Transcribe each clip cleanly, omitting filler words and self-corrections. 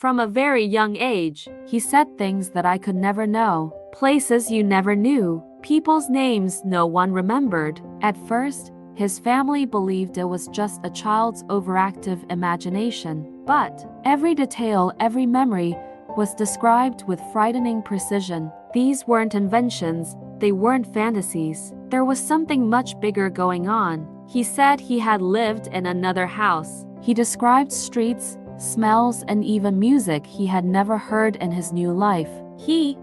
From a very young age, he said things that I could never know, places you never knew, people's names no one remembered. At first, his family believed it was just a child's overactive imagination, but every detail, every memory was described with frightening precision. These weren't inventions, they weren't fantasies. There was something much bigger going on. He said he had lived in another house. He described streets, smells, and even music he had never heard in his new life. He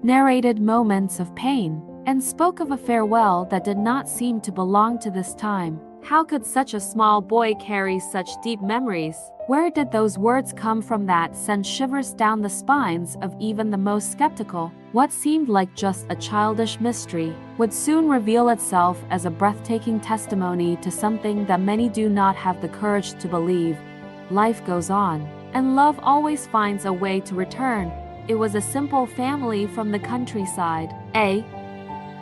narrated moments of pain and spoke of a farewell that did not seem to belong to this time. How could such a small boy carry such deep memories? Where did those words come from that sent shivers down the spines of even the most skeptical? What seemed like just a childish mystery would soon reveal itself as a breathtaking testimony to something that many do not have the courage to believe. Life goes on, and love always finds a way to return. It was a simple family from the countryside. A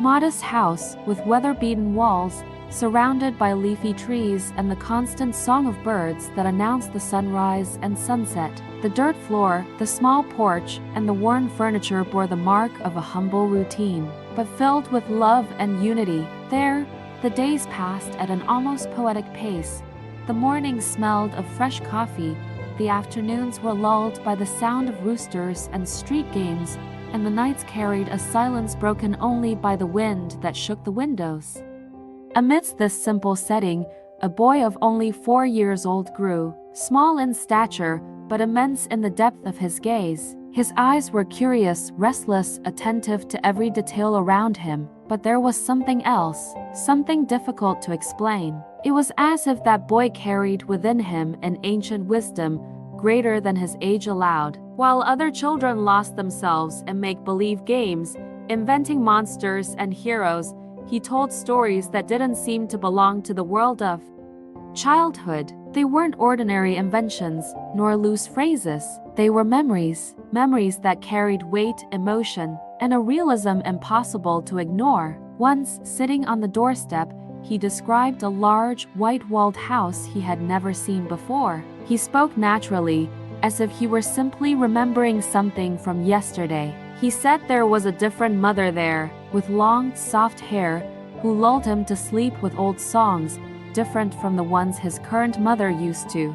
modest house with weather-beaten walls, surrounded by leafy trees and the constant song of birds that announced the sunrise and sunset. The dirt floor, the small porch, and the worn furniture bore the mark of a humble routine, but filled with love and unity. There, the days passed at an almost poetic pace. The mornings smelled of fresh coffee, the afternoons were lulled by the sound of roosters and street games, and the nights carried a silence broken only by the wind that shook the windows. Amidst this simple setting, a boy of only 4 years old grew, small in stature, but immense in the depth of his gaze. His eyes were curious, restless, attentive to every detail around him, but there was something else, something difficult to explain. It was as if that boy carried within him an ancient wisdom, greater than his age allowed. While other children lost themselves in make-believe games, inventing monsters and heroes, he told stories that didn't seem to belong to the world of childhood. They weren't ordinary inventions, nor loose phrases. They were memories, memories that carried weight, emotion, and a realism impossible to ignore. Once, sitting on the doorstep, he described a large, white-walled house he had never seen before. He spoke naturally, as if he were simply remembering something from yesterday. He said there was a different mother there, with long, soft hair, who lulled him to sleep with old songs, different from the ones his current mother used to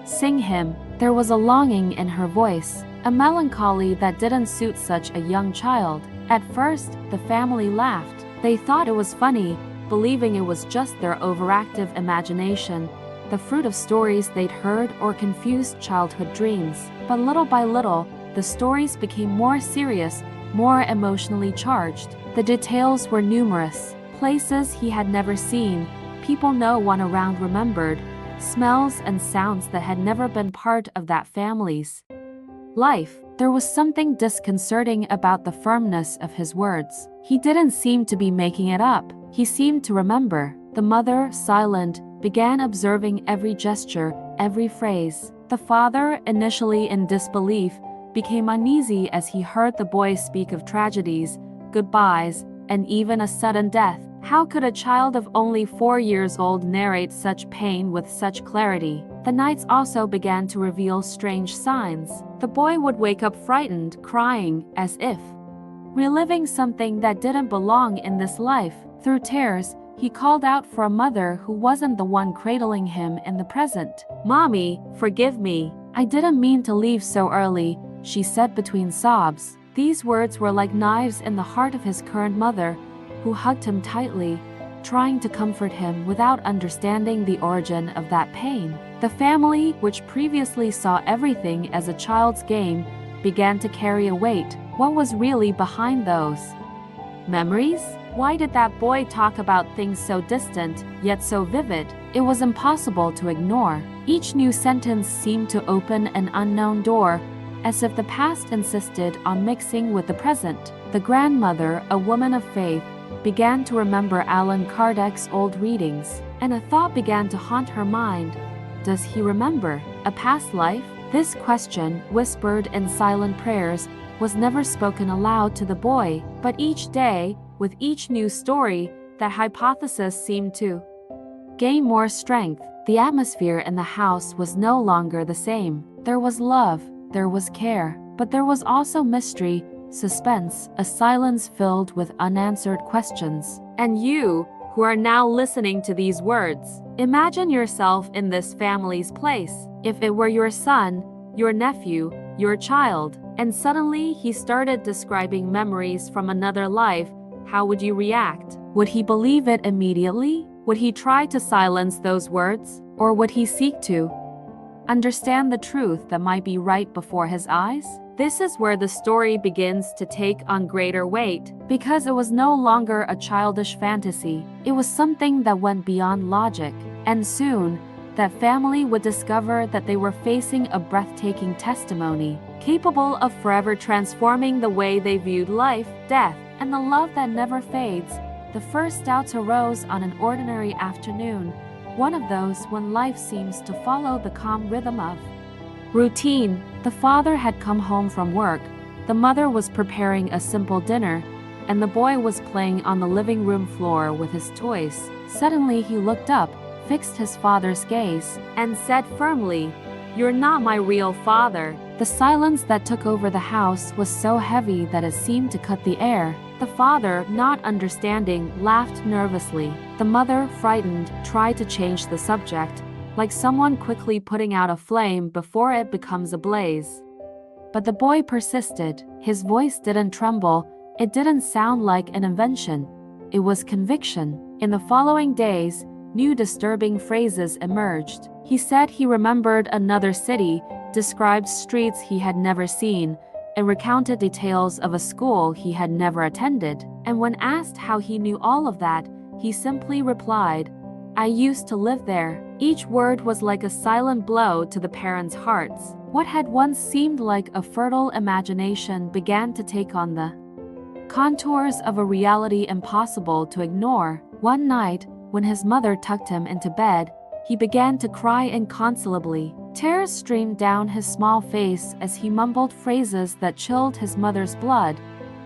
sing him. There was a longing in her voice, a melancholy that didn't suit such a young child. At first, the family laughed. They thought it was funny, believing it was just their overactive imagination, the fruit of stories they'd heard or confused childhood dreams. But little by little, the stories became more serious, more emotionally charged. The details were numerous, places he had never seen, people no one around remembered, smells and sounds that had never been part of that family's life. There was something disconcerting about the firmness of his words. He didn't seem to be making it up. He seemed to remember. The mother, silent, began observing every gesture, every phrase. The father, initially in disbelief, became uneasy as he heard the boy speak of tragedies, goodbyes, and even a sudden death. How could a child of only 4 years old narrate such pain with such clarity? The nights also began to reveal strange signs. The boy would wake up frightened, crying, as if reliving something that didn't belong in this life. Through tears, he called out for a mother who wasn't the one cradling him in the present. "Mommy, forgive me. I didn't mean to leave so early," she said between sobs. These words were like knives in the heart of his current mother, who hugged him tightly, trying to comfort him without understanding the origin of that pain. The family, which previously saw everything as a child's game, began to carry a weight. What was really behind those memories? Why did that boy talk about things so distant, yet so vivid? It was impossible to ignore. Each new sentence seemed to open an unknown door, as if the past insisted on mixing with the present. The grandmother, a woman of faith, began to remember Allan Kardec's old readings, and a thought began to haunt her mind. Does he remember a past life? This question, whispered in silent prayers, was never spoken aloud to the boy, but each day, with each new story, that hypothesis seemed to gain more strength. The atmosphere in the house was no longer the same. There was love, there was care, but there was also mystery, suspense, a silence filled with unanswered questions. And you, who are now listening to these words, imagine yourself in this family's place. If it were your son, your nephew, your child, and suddenly he started describing memories from another life, how would you react? Would he believe it immediately? Would he try to silence those words? Or would he seek to understand the truth that might be right before his eyes? This is where the story begins to take on greater weight, because it was no longer a childish fantasy. It was something that went beyond logic, and soon, that family would discover that they were facing a breathtaking testimony, capable of forever transforming the way they viewed life, death, and the love that never fades. The first doubts arose on an ordinary afternoon, one of those when life seems to follow the calm rhythm of routine. The father had come home from work, the mother was preparing a simple dinner, and the boy was playing on the living room floor with his toys. Suddenly he looked up, fixed his father's gaze, and said firmly, "You're not my real father." The silence that took over the house was so heavy that it seemed to cut the air. The father, not understanding, laughed nervously. The mother, frightened, tried to change the subject, like someone quickly putting out a flame before it becomes a blaze. But the boy persisted. His voice didn't tremble. It didn't sound like an invention. It was conviction. In the following days, new disturbing phrases emerged. He said he remembered another city, described streets he had never seen, and recounted details of a school he had never attended. And when asked how he knew all of that, he simply replied, "I used to live there." Each word was like a silent blow to the parents' hearts. What had once seemed like a fertile imagination began to take on the contours of a reality impossible to ignore. One night, when his mother tucked him into bed, he began to cry inconsolably. Tears streamed down his small face as he mumbled phrases that chilled his mother's blood.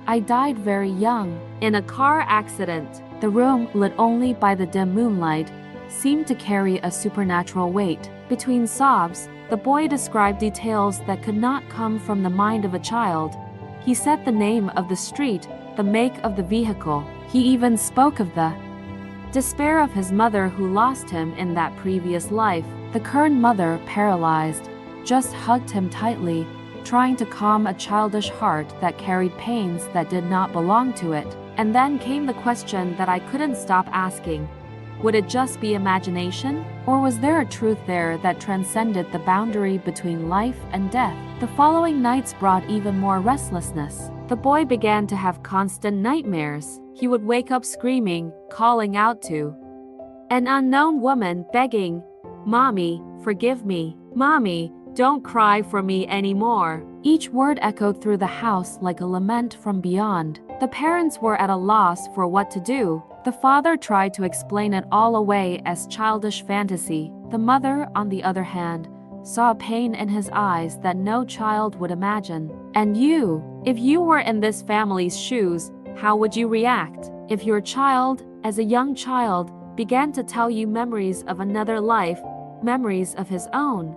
"I died very young, in a car accident." The room, lit only by the dim moonlight, seemed to carry a supernatural weight. Between sobs, the boy described details that could not come from the mind of a child. He said the name of the street, the make of the vehicle. He even spoke of the despair of his mother who lost him in that previous life. The current mother, paralyzed, just hugged him tightly, trying to calm a childish heart that carried pains that did not belong to it. And then came the question that I couldn't stop asking. Would it just be imagination? Or was there a truth there that transcended the boundary between life and death? The following nights brought even more restlessness. The boy began to have constant nightmares. He would wake up screaming, calling out to an unknown woman, begging, "Mommy, forgive me. Mommy, don't cry for me anymore." Each word echoed through the house like a lament from beyond. The parents were at a loss for what to do. The father tried to explain it all away as childish fantasy. The mother, on the other hand, saw pain in his eyes that no child would imagine. And you, if you were in this family's shoes, how would you react? If your child, as a young child, began to tell you memories of another life, memories of his own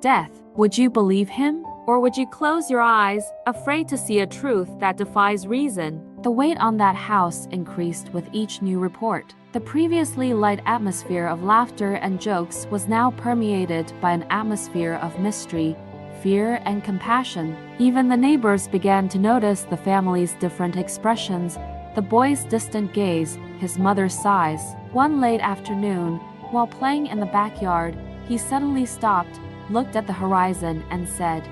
death, would you believe him? Or would you close your eyes, afraid to see a truth that defies reason? The weight on that house increased with each new report. The previously light atmosphere of laughter and jokes was now permeated by an atmosphere of mystery, fear, and compassion. Even the neighbors began to notice the family's different expressions, the boy's distant gaze, his mother's sighs. One late afternoon, while playing in the backyard, he suddenly stopped, looked at the horizon, and said,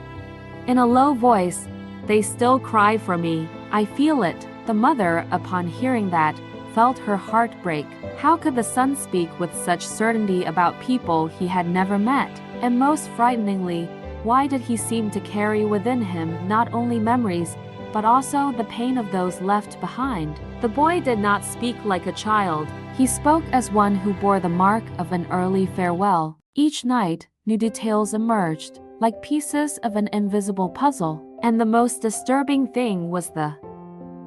in a low voice, "They still cry for me. I feel it." The mother, upon hearing that, felt her heart break. How could the son speak with such certainty about people he had never met? And most frighteningly, why did he seem to carry within him not only memories, but also the pain of those left behind? The boy did not speak like a child. He spoke as one who bore the mark of an early farewell. Each night, new details emerged, like pieces of an invisible puzzle. And the most disturbing thing was the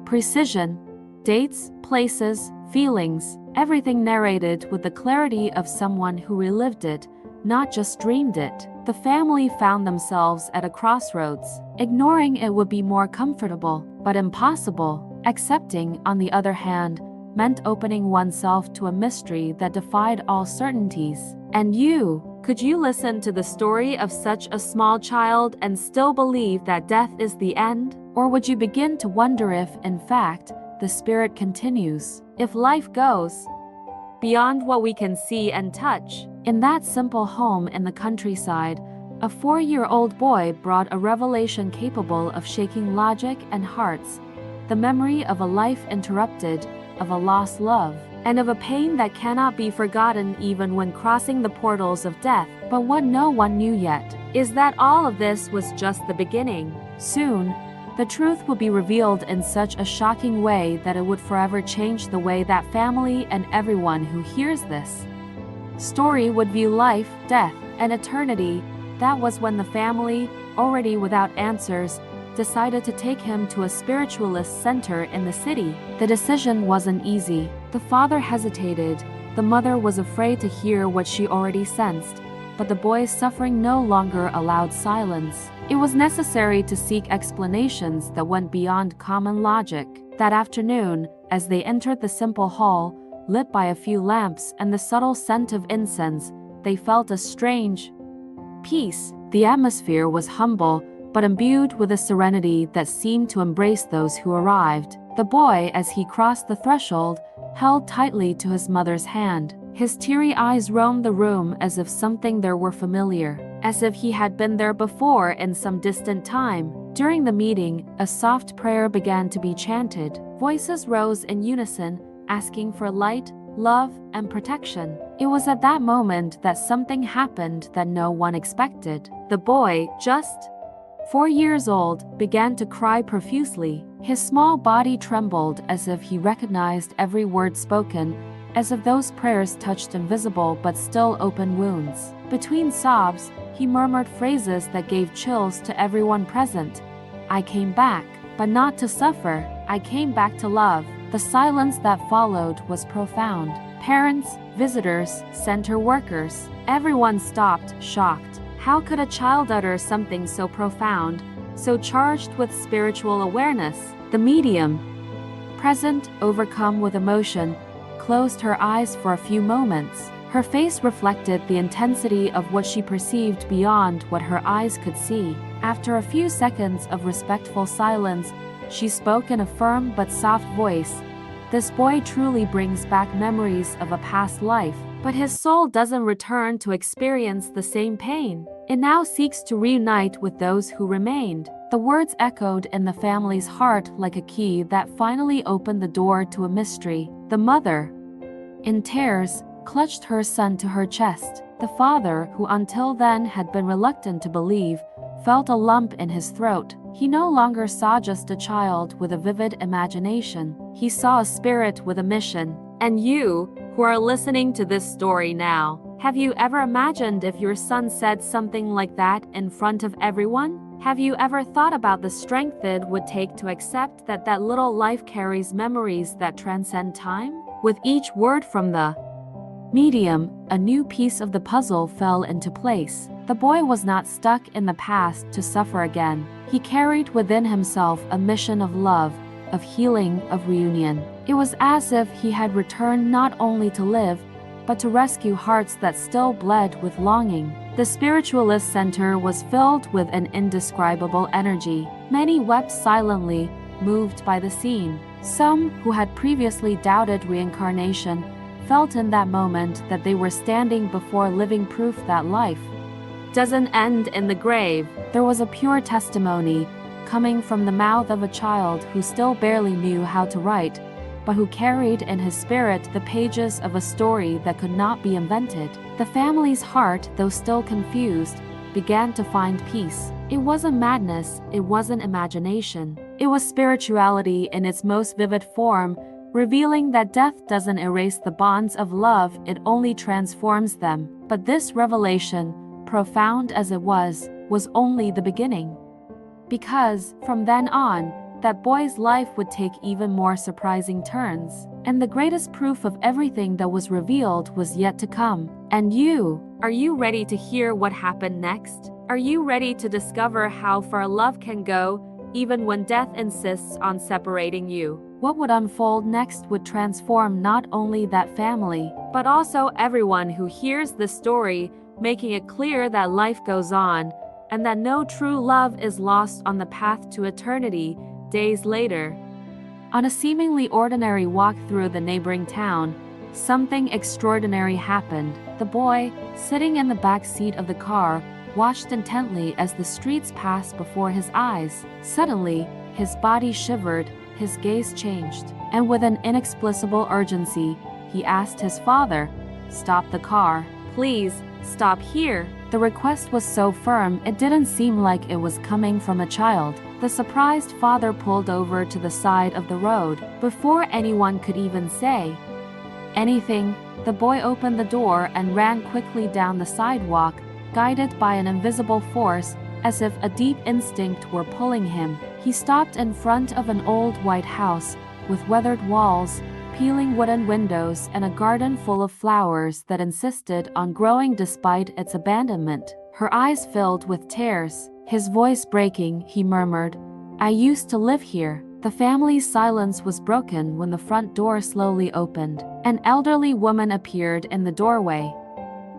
precision. Dates, places, feelings, everything narrated with the clarity of someone who relived it, not just dreamed it. The family found themselves at a crossroads. Ignoring it would be more comfortable, but impossible. Accepting, on the other hand, meant opening oneself to a mystery that defied all certainties. And could you listen to the story of such a small child and still believe that death is the end? Or would you begin to wonder if, in fact, the spirit continues? If life goes beyond what we can see and touch? In that simple home in the countryside, a 4-year-old boy brought a revelation capable of shaking logic and hearts, the memory of a life interrupted, of a lost love, and of a pain that cannot be forgotten even when crossing the portals of death. But what no one knew yet is that all of this was just the beginning. Soon, the truth would be revealed in such a shocking way that it would forever change the way that family and everyone who hears this story would view life, death, and eternity. That was when the family, already without answers, decided to take him to a spiritualist center in the city. The decision wasn't easy. The father hesitated. The mother was afraid to hear what she already sensed. But the boy's suffering no longer allowed silence. It was necessary to seek explanations that went beyond common logic. That afternoon, as they entered the simple hall, lit by a few lamps and the subtle scent of incense, they felt a strange peace. The atmosphere was humble, but imbued with a serenity that seemed to embrace those who arrived. The boy, as he crossed the threshold, held tightly to his mother's hand. His teary eyes roamed the room as if something there were familiar, as if he had been there before in some distant time. During the meeting, a soft prayer began to be chanted. Voices rose in unison, asking for light, love, and protection. It was at that moment that something happened that no one expected. The boy, just 4 years old, began to cry profusely. His small body trembled as if he recognized every word spoken, as if those prayers touched invisible but still open wounds. Between sobs, he murmured phrases that gave chills to everyone present. "I came back, but not to suffer. I came back to love." The silence that followed was profound. Parents, visitors, center workers, everyone stopped, shocked. How could a child utter something so profound, so charged with spiritual awareness? The medium, present, overcome with emotion, closed her eyes for a few moments. Her face reflected the intensity of what she perceived beyond what her eyes could see. After a few seconds of respectful silence, she spoke in a firm but soft voice. "This boy truly brings back memories of a past life, but his soul doesn't return to experience the same pain. It now seeks to reunite with those who remained." The words echoed in the family's heart like a key that finally opened the door to a mystery. The mother, in tears, clutched her son to her chest. The father, who until then had been reluctant to believe, felt a lump in his throat. He no longer saw just a child with a vivid imagination. He saw a spirit with a mission. And you, who are listening to this story now, have you ever imagined if your son said something like that in front of everyone? Have you ever thought about the strength it would take to accept that that little life carries memories that transcend time? With each word from the medium, a new piece of the puzzle fell into place. The boy was not stuck in the past to suffer again. He carried within himself a mission of love, of healing, of reunion. It was as if he had returned not only to live, but to rescue hearts that still bled with longing. The spiritualist center was filled with an indescribable energy. Many wept silently, moved by the scene. Some, who had previously doubted reincarnation, felt in that moment that they were standing before living proof that life doesn't end in the grave. There was a pure testimony, coming from the mouth of a child who still barely knew how to write, but who carried in his spirit the pages of a story that could not be invented. The family's heart, though still confused, began to find peace. It wasn't madness, it wasn't imagination. It was spirituality in its most vivid form, revealing that death doesn't erase the bonds of love, it only transforms them. But this revelation, profound as it was only the beginning. Because, from then on, that boy's life would take even more surprising turns. And the greatest proof of everything that was revealed was yet to come. And are you ready to hear what happened next? Are you ready to discover how far love can go, even when death insists on separating you? What would unfold next would transform not only that family, but also everyone who hears the story, making it clear that life goes on, and that no true love is lost on the path to eternity. Days later, on a seemingly ordinary walk through the neighboring town, something extraordinary happened. The boy, sitting in the back seat of the car, watched intently as the streets passed before his eyes. Suddenly, his body shivered, his gaze changed, and with an inexplicable urgency, he asked his father, "Stop the car. Please, stop here." The request was so firm it didn't seem like it was coming from a child. The surprised father pulled over to the side of the road. Before anyone could even say anything, the boy opened the door and ran quickly down the sidewalk, guided by an invisible force, as if a deep instinct were pulling him. He stopped in front of an old white house, with weathered walls, peeling wooden windows, and a garden full of flowers that insisted on growing despite its abandonment. Her eyes filled with tears. His voice breaking, he murmured, "I used to live here." The family's silence was broken when the front door slowly opened. An elderly woman appeared in the doorway,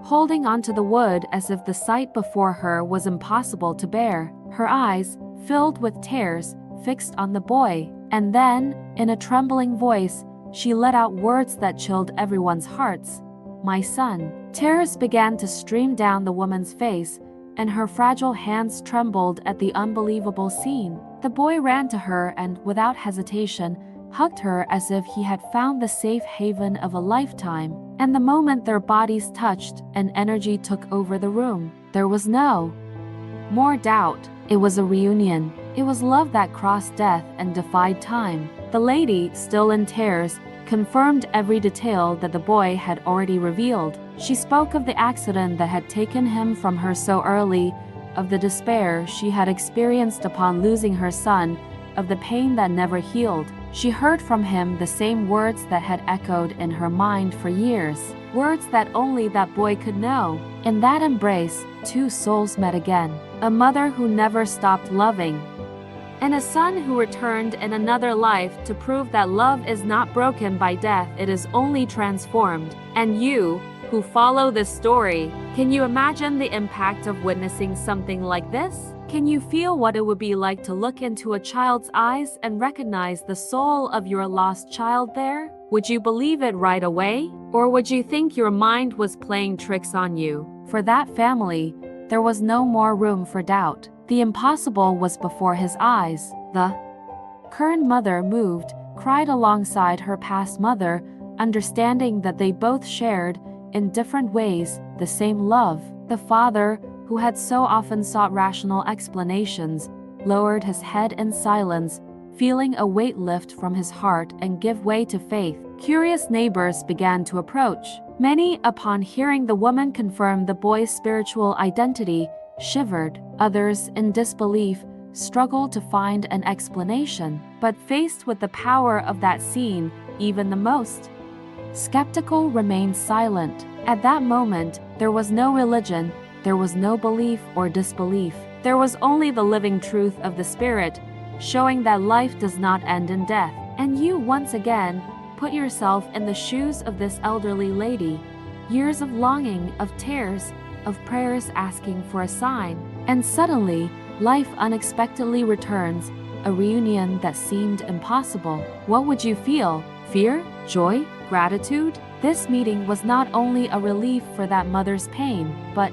holding onto the wood as if the sight before her was impossible to bear. Her eyes, filled with tears, fixed on the boy, and then, in a trembling voice, she let out words that chilled everyone's hearts. "My son." Tears began to stream down the woman's face, and her fragile hands trembled at the unbelievable scene. The boy ran to her and, without hesitation, hugged her as if he had found the safe haven of a lifetime. And the moment their bodies touched, an energy took over the room. There was no more doubt. It was a reunion. It was love that crossed death and defied time. The lady, still in tears, confirmed every detail that the boy had already revealed. She spoke of the accident that had taken him from her so early, of the despair she had experienced upon losing her son, of the pain that never healed. She heard from him the same words that had echoed in her mind for years, words that only that boy could know. In that embrace, two souls met again, a mother who never stopped loving, and a son who returned in another life to prove that love is not broken by death, it is only transformed. And you, who follow this story, can you imagine the impact of witnessing something like this? Can you feel what it would be like to look into a child's eyes and recognize the soul of your lost child there? Would you believe it right away? Or would you think your mind was playing tricks on you? For that family, there was no more room for doubt. The impossible was before his eyes. The current mother moved, cried alongside her past mother, understanding that they both shared, in different ways, the same love. The father, who had so often sought rational explanations, lowered his head in silence, feeling a weight lift from his heart and give way to faith. Curious neighbors began to approach. Many, upon hearing the woman confirm the boy's spiritual identity, shivered. Others, in disbelief, struggled to find an explanation. But faced with the power of that scene, even the most skeptical remained silent. At that moment, there was no religion, there was no belief or disbelief. There was only the living truth of the Spirit, showing that life does not end in death. And you, once again, put yourself in the shoes of this elderly lady. Years of longing, of tears, of prayers asking for a sign. And suddenly, life unexpectedly returns, a reunion that seemed impossible. What would you feel? Fear? Joy? Gratitude? This meeting was not only a relief for that mother's pain, but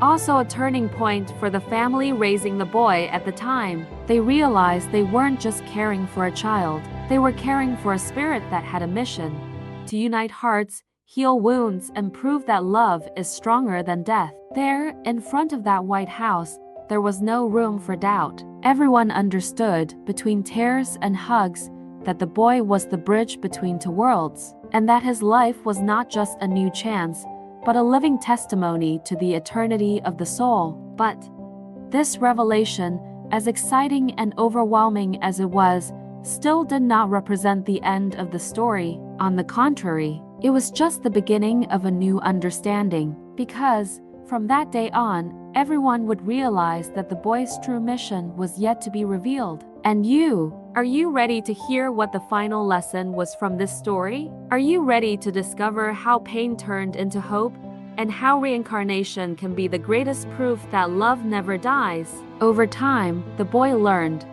also a turning point for the family raising the boy at the time. They realized they weren't just caring for a child, they were caring for a spirit that had a mission: to unite hearts, heal wounds, and prove that love is stronger than death. There, in front of that white house, there was no room for doubt. Everyone understood, between tears and hugs, that the boy was the bridge between two worlds, and that his life was not just a new chance, but a living testimony to the eternity of the soul. But this revelation, as exciting and overwhelming as it was, still did not represent the end of the story. On the contrary, it was just the beginning of a new understanding, because, from that day on, everyone would realize that the boy's true mission was yet to be revealed. And are you ready to hear what the final lesson was from this story? Are you ready to discover how pain turned into hope, and how reincarnation can be the greatest proof that love never dies? Over time, the boy learned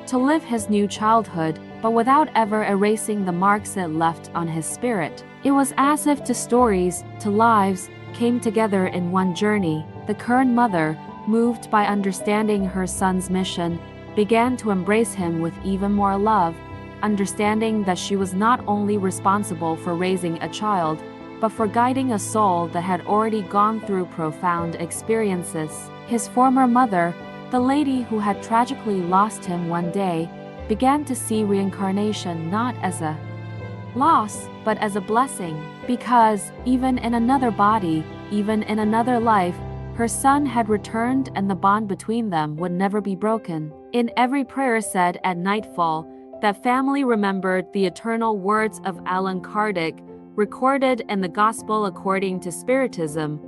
to live his new childhood, but without ever erasing the marks it left on his spirit. It was as if two stories, two lives, came together in one journey. The current mother, moved by understanding her son's mission, began to embrace him with even more love, understanding that she was not only responsible for raising a child, but for guiding a soul that had already gone through profound experiences. His former mother, the lady who had tragically lost him one day, began to see reincarnation not as a loss, but as a blessing, because, even in another body, even in another life, her son had returned and the bond between them would never be broken. In every prayer said at nightfall, that family remembered the eternal words of Allan Kardec, recorded in the Gospel according to Spiritism.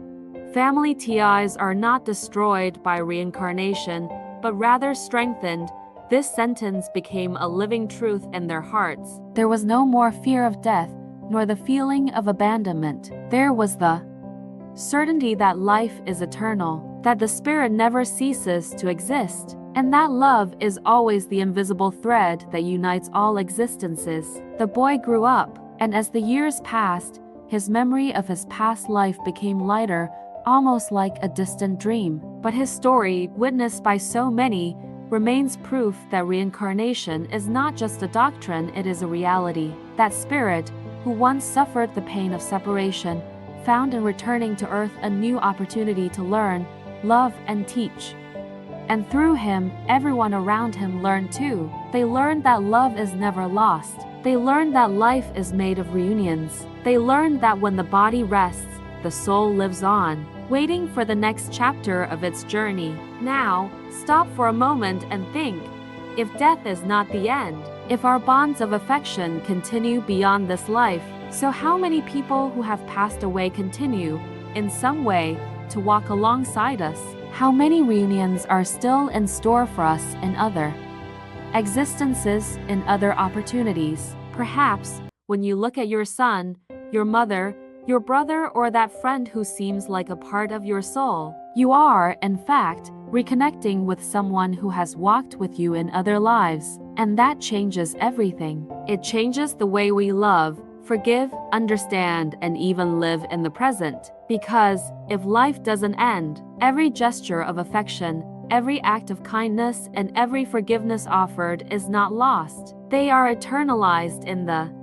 Family ties are not destroyed by reincarnation, but rather strengthened. This sentence became a living truth in their hearts. There was no more fear of death, nor the feeling of abandonment. There was the certainty that life is eternal, that the spirit never ceases to exist, and that love is always the invisible thread that unites all existences. The boy grew up, and as the years passed, his memory of his past life became lighter, almost like a distant dream. But his story, witnessed by so many, remains proof that reincarnation is not just a doctrine, it is a reality. That spirit, who once suffered the pain of separation, found in returning to earth a new opportunity to learn, love, and teach. And through him, everyone around him learned too. They learned that love is never lost. They learned that life is made of reunions. They learned that when the body rests, the soul lives on, waiting for the next chapter of its journey. Now, stop for a moment and think. If death is not the end, if our bonds of affection continue beyond this life, so how many people who have passed away continue, in some way, to walk alongside us? How many reunions are still in store for us in other existences, in other opportunities? Perhaps, when you look at your son, your mother, your brother, or that friend who seems like a part of your soul, you are, in fact, reconnecting with someone who has walked with you in other lives, and that changes everything. It changes the way we love, forgive, understand, and even live in the present. Because, if life doesn't end, every gesture of affection, every act of kindness, and every forgiveness offered is not lost. They are eternalized in the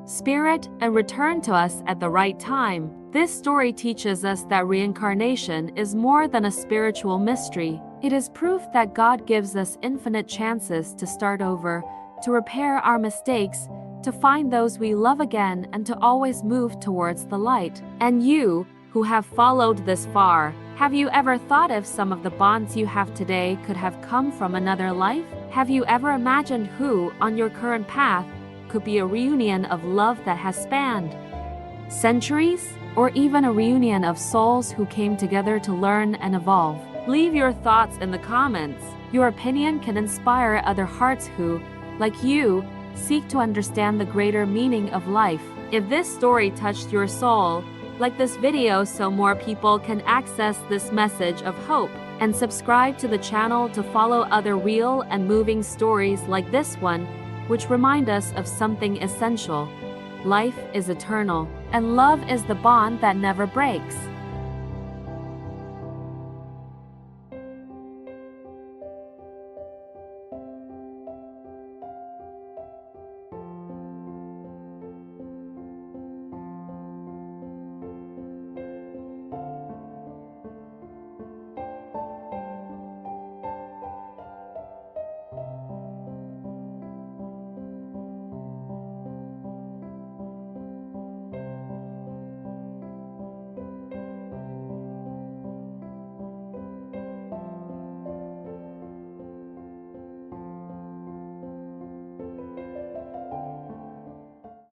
spirit and return to us at the right time. This story teaches us that reincarnation is more than a spiritual mystery. It is proof that God gives us infinite chances to start over, to repair our mistakes, to find those we love again, and to always move towards the light. And you, who have followed this far, have you ever thought if some of the bonds you have today could have come from another life? Have you ever imagined who, on your current path, could be a reunion of love that has spanned centuries, or even a reunion of souls who came together to learn and evolve? Leave your thoughts in the comments. Your opinion can inspire other hearts who, like you, seek to understand the greater meaning of life. If this story touched your soul, like this video so more people can access this message of hope, and subscribe to the channel to follow other real and moving stories like this one, which remind us of something essential. Life is eternal, and love is the bond that never breaks.